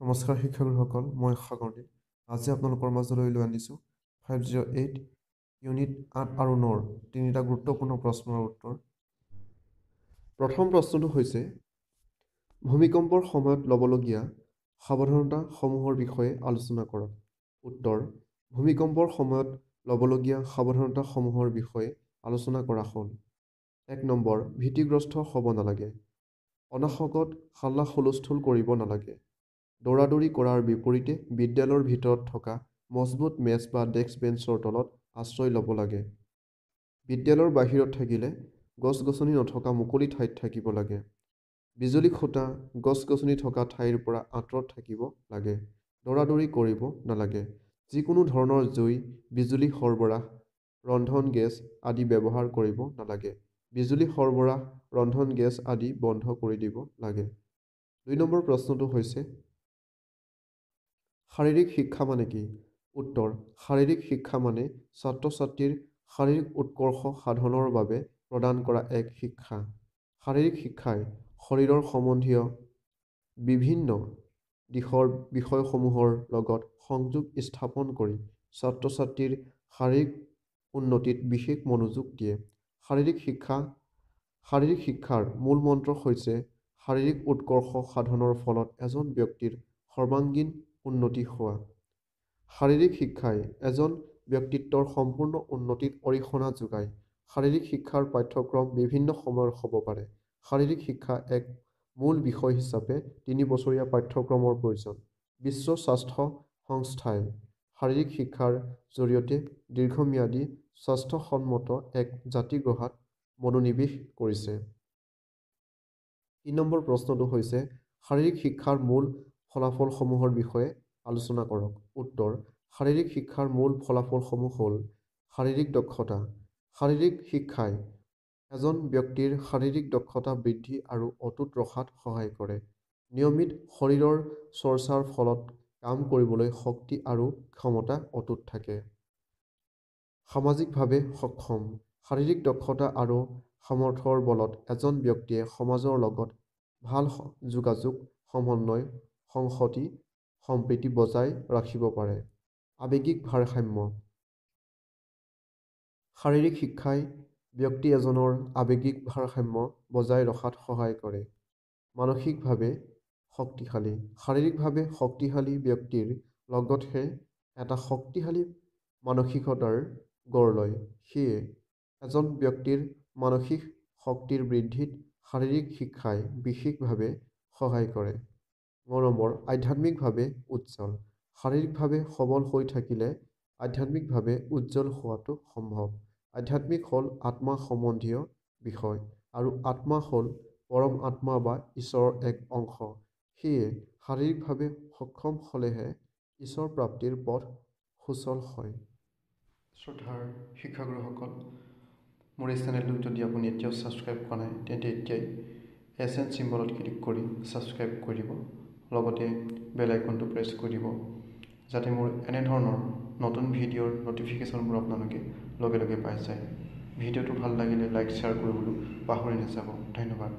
নমস্কাৰ শিক্ষাগুৰুসকল, মই সাগৰদীপ। আজি আপোনালোকৰ মাজলৈ লৈ আনিছোঁ 508 ইউনিট 8 আৰু 9 তিনিটা গুৰুত্বপূৰ্ণ প্ৰশ্নৰ উত্তৰ। প্ৰথম প্ৰশ্নটো হৈছে ভূমিকম্পৰ সময়ত ল'বলগীয়া সাৱধানতাসমূহৰ বিষয়ে আলোচনা কৰক। উত্তৰ: ভূমিকম্পৰ সময়ত ল'বলগীয়া সাৱধানতাসমূহৰ বিষয়ে আলোচনা কৰা হ'ল। 1 নম্বৰ, ভীতিগ্ৰস্ত হ'ব নালাগে। অনাহকত হাল্লা হুলস্থুল কৰিব নালাগে। দৌৰাদৌৰি কৰাৰ বিপৰীতে বিদ্যালয়ৰ ভিতৰত থকা মজবুত মেজ বা ডেস্ক বেঞ্চৰ তলত আশ্ৰয় ল'ব লাগে। বিদ্যালয়ৰ বাহিৰত থাকিলে গছ-গছনি নথকা মুকলি ঠাইত থাকিব লাগে। বিজুলী খুঁটা, গছ-গছনি থকা ঠাইৰ পৰা আঁতৰত থাকিব লাগে। দৌৰাদৌৰি কৰিব নালাগে। যিকোনো ধৰণৰ জুই, বিজুলী সৰবৰাহ, ৰন্ধন গেছ আদি ব্যৱহাৰ কৰিব নালাগে। বিজুলী সৰবৰাহ, ৰন্ধন গেছ আদি বন্ধ কৰি দিব লাগে। 2 নম্বৰ প্ৰশ্নটো হৈছে শাৰীৰিক শিক্ষা মানে কি? উত্তৰ: শাৰীৰিক শিক্ষা মানে ছাত্ৰ-ছাত্ৰীৰ শাৰীৰিক উৎকৰ্ষ সাধনৰ বাবে প্ৰদান কৰা এক শিক্ষা। শাৰীৰিক শিক্ষাই শৰীৰৰ সম্বন্ধীয় বিভিন্ন দিশৰ বিষয়সমূহৰ লগত সংযোগ স্থাপন কৰি ছাত্ৰ-ছাত্ৰীৰ শাৰীৰিক উন্নতিত বিশেষ মনোযোগ দিয়ে। শাৰীৰিক শিক্ষাৰ মূল মন্ত্ৰ হৈছে শাৰীৰিক উৎকৰ্ষ সাধনৰ ফলত এজন ব্যক্তিৰ সৰ্বাংগীন উন্নতি হোৱা। শাৰীৰিক শিক্ষাই এজন ব্যক্তিত্বৰ সম্পূৰ্ণ উন্নতিত অৰিহণা যোগায়। শাৰীৰিক শিক্ষাৰ পাঠ্যক্ৰম বিভিন্ন সময়ৰ হ'ব পাৰে। শাৰীৰিক শিক্ষা এক মূল বিষয় হিচাপে 3 বছৰীয়া পাঠ্যক্ৰমৰ প্ৰয়োজন। বিশ্ব স্বাস্থ্য সংস্থাই শাৰীৰিক শিক্ষাৰ জৰিয়তে দীৰ্ঘম্যাদী স্বাস্থ্যসন্মত এক জাতি গঢ়াত মনোনিৱেশ কৰিছে। 3 নম্বৰ প্ৰশ্নটো হৈছে শাৰীৰিক শিক্ষাৰ মূল ফলাফলসমূহৰ বিষয়ে আলোচনা কৰক। উত্তৰ: শাৰীৰিক শিক্ষাৰ মূল ফলাফলসমূহ হ'ল শাৰীৰিক দক্ষতা। শাৰীৰিক শিক্ষাই এজন ব্যক্তিৰ শাৰীৰিক দক্ষতা বৃদ্ধি আৰু অটুট ৰখাত সহায় কৰে। নিয়মিত শৰীৰৰ চৰ্চাৰ ফলত কাম কৰিবলৈ শক্তি আৰু ক্ষমতা অটুট থাকে। সামাজিকভাৱে সক্ষম। শাৰীৰিক দক্ষতা আৰু সামৰ্থ্যৰ বলত এজন ব্যক্তিয়ে সমাজৰ লগত ভাল যোগাযোগ, সমন্বয়, সংহতি, সম্প্ৰীতি বজাই ৰাখিব পাৰে। আৱেগিক ভাৰসাম্য। শাৰীৰিক শিক্ষাই ব্যক্তি এজনৰ আৱেগিক ভাৰসাম্য বজাই ৰখাত সহায় কৰে। মানসিকভাৱে শক্তিশালী। শাৰীৰিকভাৱে শক্তিশালী ব্যক্তিৰ লগতহে এটা শক্তিশালী মানসিকতাৰ গঢ় লয়। সেয়ে এজন ব্যক্তিৰ মানসিক শক্তিৰ বৃদ্ধিত শাৰীৰিক শিক্ষাই বিশেষভাৱে সহায় কৰে। 9 নম্বৰ, আধ্যাত্মিকভাৱে উজ্জ্বল। শাৰীৰিকভাৱে সবল হৈ থাকিলে আধ্যাত্মিকভাৱে উজ্জ্বল হোৱাটো সম্ভৱ। আধ্যাত্মিক হ'ল আত্মা সম্বন্ধীয় বিষয় আৰু আত্মা হ'ল পৰম আত্মা বা ঈশ্বৰৰ এক অংশ। সেয়ে শাৰীৰিকভাৱে সক্ষম হ'লেহে ঈশ্বৰ প্ৰাপ্তিৰ পথ সুচল হয়। শ্ৰদ্ধাৰ শিক্ষাগুৰুসকল, মোৰ এই চেনেলটোক যদি আপুনি এতিয়াও ছাবস্ক্ৰাইব কৰা নাই তেন্তে এতিয়াই SN চিম্বলত ক্লিক কৰি ছাবস্ক্ৰাইব কৰি দিব। লগতে বেল আইকনটো প্ৰেছ কৰি দিব যাতে মোৰ এনেধৰণৰ নতুন ভিডিঅ'ৰ ন'টিফিকেশ্যনবোৰ আপোনালোকে লগে লগে পাই যায়। ভিডিঅ'টো ভাল লাগিলে লাইক শ্বেয়াৰ কৰিবলৈ পাহৰি নাযাব। ধন্যবাদ।